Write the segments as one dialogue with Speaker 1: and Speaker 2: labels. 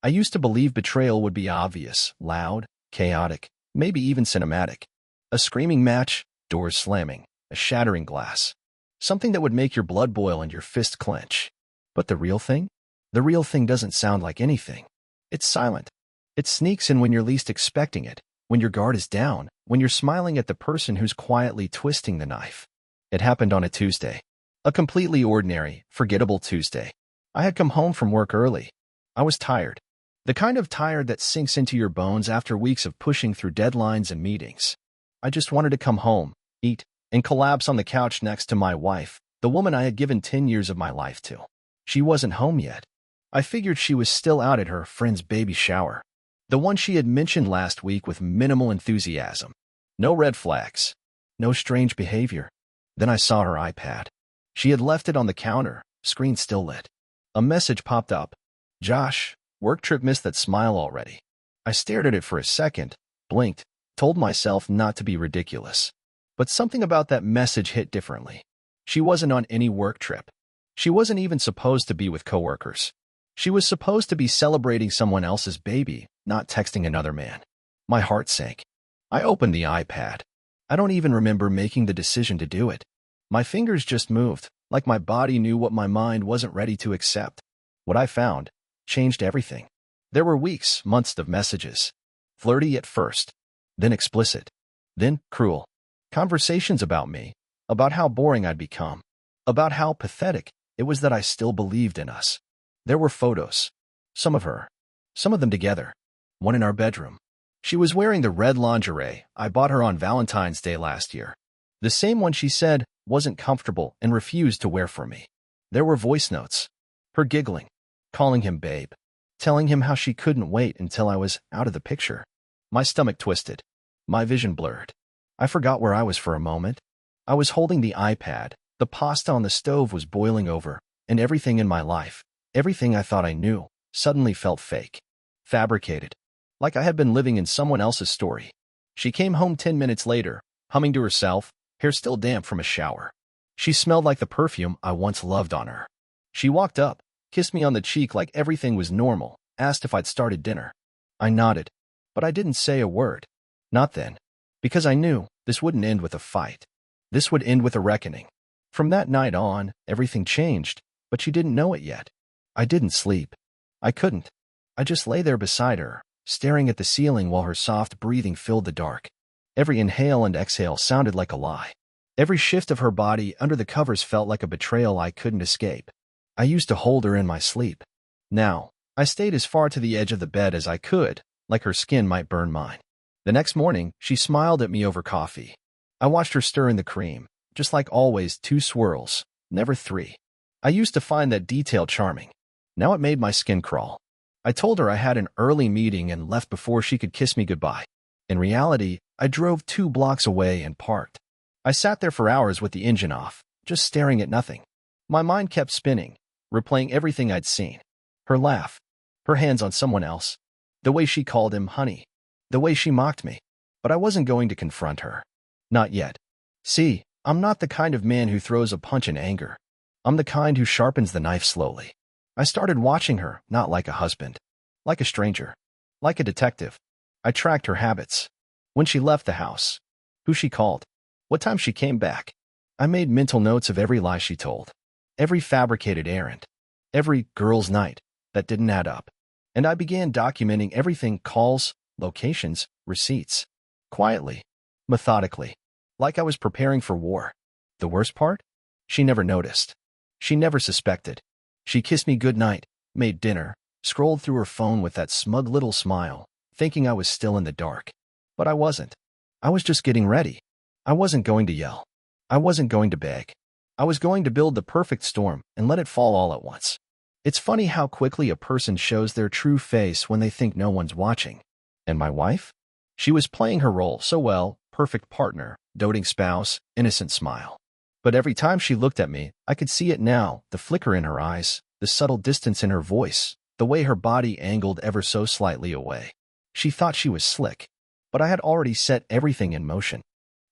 Speaker 1: I used to believe betrayal would be obvious, loud, chaotic, maybe even cinematic. A screaming match, doors slamming, a shattering glass. Something that would make your blood boil and your fist clench. But the real thing? The real thing doesn't sound like anything. It's silent. It sneaks in when you're least expecting it, when your guard is down, when you're smiling at the person who's quietly twisting the knife. It happened on a Tuesday. A completely ordinary, forgettable Tuesday. I had come home from work early. I was tired. The kind of tired that sinks into your bones after weeks of pushing through deadlines and meetings. I just wanted to come home, eat, and collapse on the couch next to my wife, the woman I had given 10 years of my life to. She wasn't home yet. I figured she was still out at her friend's baby shower. The one she had mentioned last week with minimal enthusiasm. No red flags. No strange behavior. Then I saw her iPad. She had left it on the counter, screen still lit. A message popped up. Josh, work trip missed that smile already. I stared at it for a second, blinked, told myself not to be ridiculous. But something about that message hit differently. She wasn't on any work trip. She wasn't even supposed to be with coworkers. She was supposed to be celebrating someone else's baby, not texting another man. My heart sank. I opened the iPad. I don't even remember making the decision to do it. My fingers just moved, like my body knew what my mind wasn't ready to accept. What I found changed everything. There were weeks, months of messages. Flirty at first, then explicit, then cruel. Conversations about me, about how boring I'd become, about how pathetic it was that I still believed in us. There were photos. Some of her. Some of them together. One in our bedroom. She was wearing the red lingerie I bought her on Valentine's Day last year. The same one she said wasn't comfortable and refused to wear for me. There were voice notes. Her giggling, calling him babe, telling him how she couldn't wait until I was out of the picture. My stomach twisted. My vision blurred. I forgot where I was for a moment. I was holding the iPad. The pasta on the stove was boiling over, and everything in my life, everything I thought I knew, suddenly felt fake. Fabricated. Like I had been living in someone else's story. She came home 10 minutes later, humming to herself, hair still damp from a shower. She smelled like the perfume I once loved on her. She walked up, kissed me on the cheek like everything was normal, asked if I'd started dinner. I nodded, but I didn't say a word. Not then. Because I knew this wouldn't end with a fight. This would end with a reckoning. From that night on, everything changed, but she didn't know it yet. I didn't sleep. I couldn't. I just lay there beside her, staring at the ceiling while her soft breathing filled the dark. Every inhale and exhale sounded like a lie. Every shift of her body under the covers felt like a betrayal I couldn't escape. I used to hold her in my sleep. Now, I stayed as far to the edge of the bed as I could, like her skin might burn mine. The next morning, she smiled at me over coffee. I watched her stir in the cream, just like always 2 swirls, never 3. I used to find that detail charming. Now it made my skin crawl. I told her I had an early meeting and left before she could kiss me goodbye. In reality, I drove 2 blocks away and parked. I sat there for hours with the engine off, just staring at nothing. My mind kept spinning, replaying everything I'd seen. Her laugh, her hands on someone else, the way she called him honey, the way she mocked me. But I wasn't going to confront her. Not yet. See, I'm not the kind of man who throws a punch in anger. I'm the kind who sharpens the knife slowly. I started watching her, not like a husband, like a stranger, like a detective. I tracked her habits. When she left the house, who she called, what time she came back. I made mental notes of every lie she told, every fabricated errand, every girl's night that didn't add up. And I began documenting everything: calls, locations, receipts. Quietly, methodically, like I was preparing for war. The worst part? She never noticed. She never suspected. She kissed me goodnight, made dinner, scrolled through her phone with that smug little smile, thinking I was still in the dark. But I wasn't. I was just getting ready. I wasn't going to yell. I wasn't going to beg. I was going to build the perfect storm and let it fall all at once. It's funny how quickly a person shows their true face when they think no one's watching. And my wife? She was playing her role so well: perfect partner, doting spouse, innocent smile. But every time she looked at me, I could see it now, the flicker in her eyes, the subtle distance in her voice, the way her body angled ever so slightly away. She thought she was slick, but I had already set everything in motion.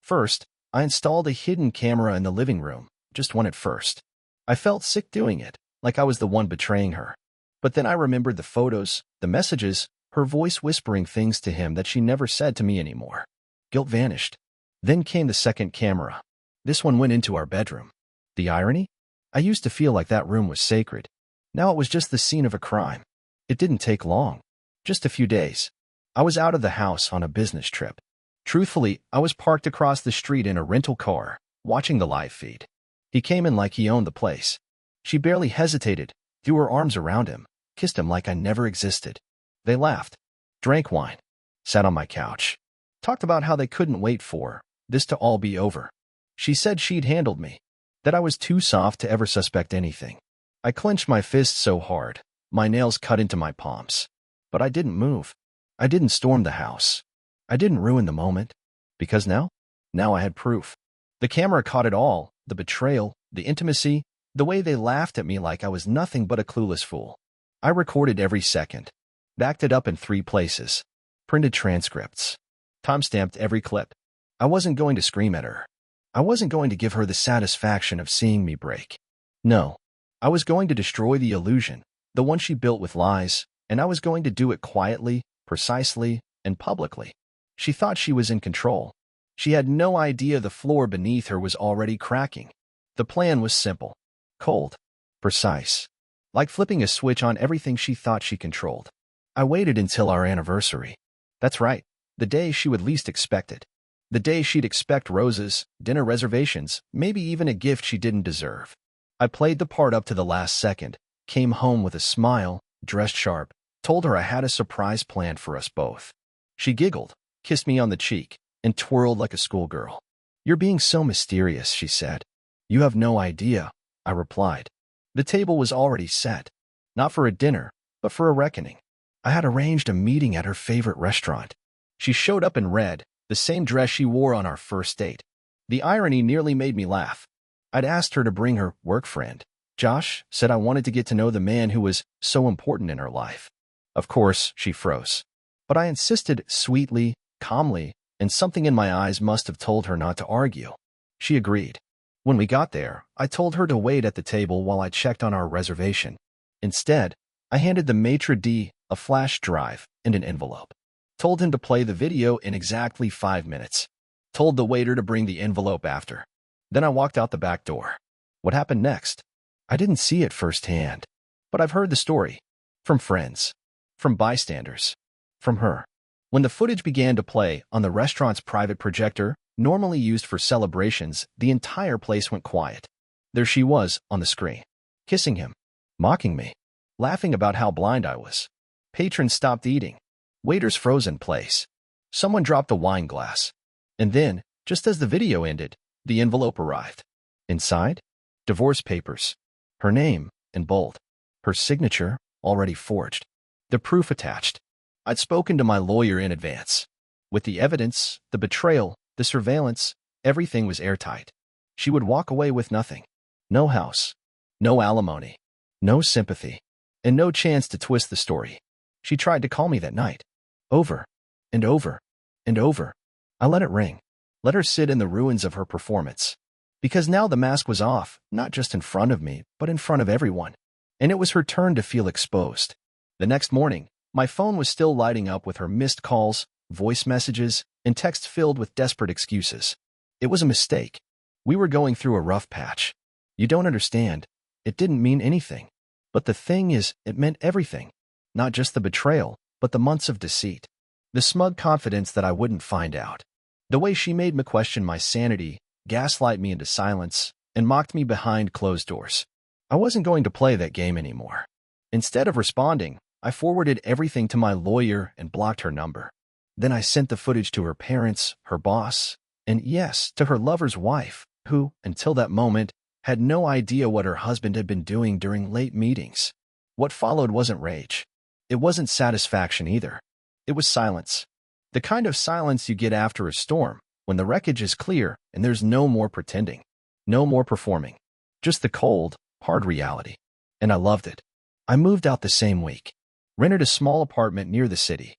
Speaker 1: First, I installed a hidden camera in the living room, just one at first. I felt sick doing it, like I was the one betraying her. But then I remembered the photos, The messages, her voice whispering things to him that she never said to me anymore. Guilt vanished. Then came the second camera. This one went into our bedroom. The irony? I used to feel like that room was sacred. Now it was just the scene of a crime. It didn't take long. Just a few days. I was out of the house on a business trip. Truthfully, I was parked across the street in a rental car, watching the live feed. He came in like he owned the place. She barely hesitated, threw her arms around him, kissed him like I never existed. They laughed, drank wine, sat on my couch, talked about how they couldn't wait for this to all be over. She said she'd handled me, that I was too soft to ever suspect anything. I clenched my fists so hard, my nails cut into my palms. But I didn't move. I didn't storm the house. I didn't ruin the moment. Because now I had proof. The camera caught it all, the betrayal, the intimacy, the way they laughed at me like I was nothing but a clueless fool. I recorded every second, backed it up in 3 places, printed transcripts, timestamped every clip. I wasn't going to scream at her. I wasn't going to give her the satisfaction of seeing me break. No, I was going to destroy the illusion, the one she built with lies, and I was going to do it quietly, precisely, and publicly. She thought she was in control. She had no idea the floor beneath her was already cracking. The plan was simple, cold, precise, like flipping a switch on everything she thought she controlled. I waited until our anniversary. That's right, the day she would least expect it. The day she'd expect roses, dinner reservations, maybe even a gift she didn't deserve. I played the part up to the last second, came home with a smile, dressed sharp, told her I had a surprise planned for us both. She giggled, kissed me on the cheek, and twirled like a schoolgirl. "You're being so mysterious," she said. "You have no idea," I replied. The table was already set, not for a dinner, but for a reckoning. I had arranged a meeting at her favorite restaurant. She showed up in red, the same dress she wore on our first date. The irony nearly made me laugh. I'd asked her to bring her work friend. Josh said I wanted to get to know the man who was so important in her life. Of course, she froze. But I insisted sweetly, calmly, and something in my eyes must have told her not to argue. She agreed. When we got there, I told her to wait at the table while I checked on our reservation. Instead, I handed the maitre d' a flash drive and an envelope. Told him to play the video in exactly 5 minutes. Told the waiter to bring the envelope after. Then I walked out the back door. What happened next? I didn't see it firsthand, but I've heard the story. From friends. From bystanders. From her. When the footage began to play on the restaurant's private projector, normally used for celebrations, the entire place went quiet. There she was on the screen, kissing him, mocking me, laughing about how blind I was. Patrons stopped eating. Waiters froze in place. Someone dropped a wine glass. And then, just as the video ended, the envelope arrived. Inside, divorce papers. Her name, in bold. Her signature, already forged. The proof attached. I'd spoken to my lawyer in advance. With the evidence, the betrayal, the surveillance, everything was airtight. She would walk away with nothing. No house. No alimony. No sympathy. And no chance to twist the story. She tried to call me that night. Over. And over. And over. I let it ring. Let her sit in the ruins of her performance. Because now the mask was off, not just in front of me, but in front of everyone. And it was her turn to feel exposed. The next morning, my phone was still lighting up with her missed calls, voice messages, and texts filled with desperate excuses. It was a mistake. We were going through a rough patch. You don't understand. It didn't mean anything. But the thing is, it meant everything. Not just the betrayal, but the months of deceit. The smug confidence that I wouldn't find out. The way she made me question my sanity, gaslight me into silence, and mocked me behind closed doors. I wasn't going to play that game anymore. Instead of responding, I forwarded everything to my lawyer and blocked her number. Then I sent the footage to her parents, her boss, and yes, to her lover's wife, who, until that moment, had no idea what her husband had been doing during late meetings. What followed wasn't rage. It wasn't satisfaction either. It was silence. The kind of silence you get after a storm, when the wreckage is clear and there's no more pretending, no more performing. Just the cold, hard reality. And I loved it. I moved out the same week. Rented a small apartment near the city.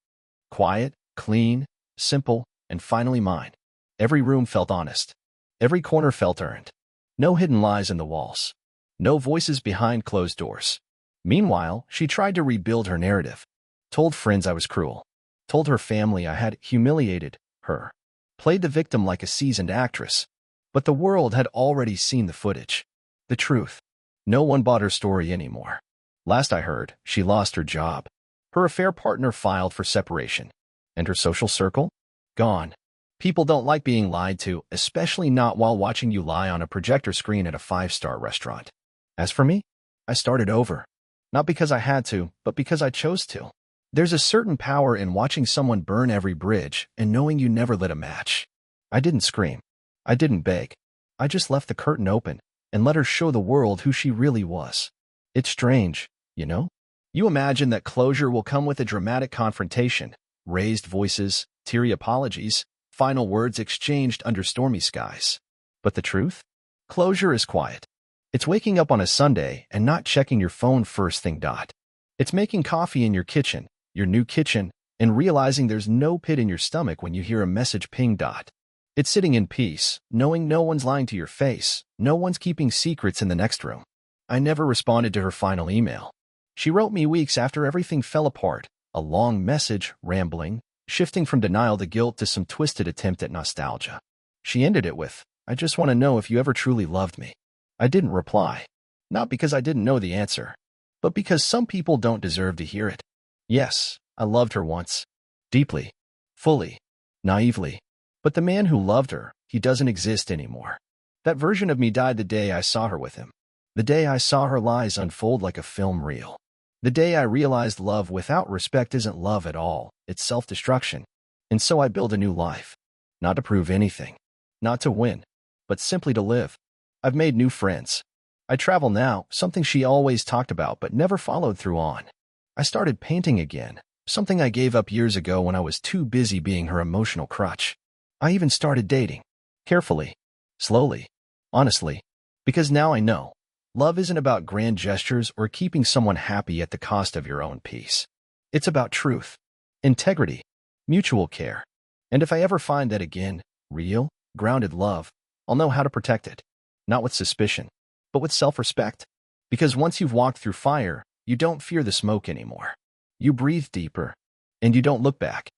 Speaker 1: Quiet, clean, simple, and finally mine. Every room felt honest. Every corner felt earned. No hidden lies in the walls. No voices behind closed doors. Meanwhile, she tried to rebuild her narrative. Told friends I was cruel. Told her family I had humiliated her. Played the victim like a seasoned actress. But the world had already seen the footage. The truth. No one bought her story anymore. Last I heard, she lost her job. Her affair partner filed for separation. And her social circle? Gone. People don't like being lied to, especially not while watching you lie on a projector screen at a five-star restaurant. As for me, I started over. Not because I had to, but because I chose to. There's a certain power in watching someone burn every bridge and knowing you never lit a match. I didn't scream. I didn't beg. I just left the curtain open and let her show the world who she really was. It's strange, you know? You imagine that closure will come with a dramatic confrontation, raised voices, teary apologies, final words exchanged under stormy skies. But the truth? Closure is quiet. It's waking up on a Sunday and not checking your phone first thing. It's making coffee in your kitchen, your new kitchen, and realizing there's no pit in your stomach when you hear a message ping. It's sitting in peace, knowing no one's lying to your face, no one's keeping secrets in the next room. I never responded to her final email. She wrote me weeks after everything fell apart, a long message, rambling, shifting from denial to guilt to some twisted attempt at nostalgia. She ended it with, "I just want to know if you ever truly loved me." I didn't reply. Not because I didn't know the answer, but because some people don't deserve to hear it. Yes, I loved her once. Deeply. Fully. Naively. But the man who loved her, he doesn't exist anymore. That version of me died the day I saw her with him. The day I saw her lies unfold like a film reel. The day I realized love without respect isn't love at all, it's self-destruction. And so I build a new life. Not to prove anything. Not to win. But simply to live. I've made new friends. I travel now, something she always talked about but never followed through on. I started painting again, something I gave up years ago when I was too busy being her emotional crutch. I even started dating. Carefully. Slowly. Honestly. Because now I know. Love isn't about grand gestures or keeping someone happy at the cost of your own peace. It's about truth, integrity, mutual care. And if I ever find that again, real, grounded love, I'll know how to protect it. Not with suspicion, but with self-respect. Because once you've walked through fire, you don't fear the smoke anymore. You breathe deeper, and you don't look back.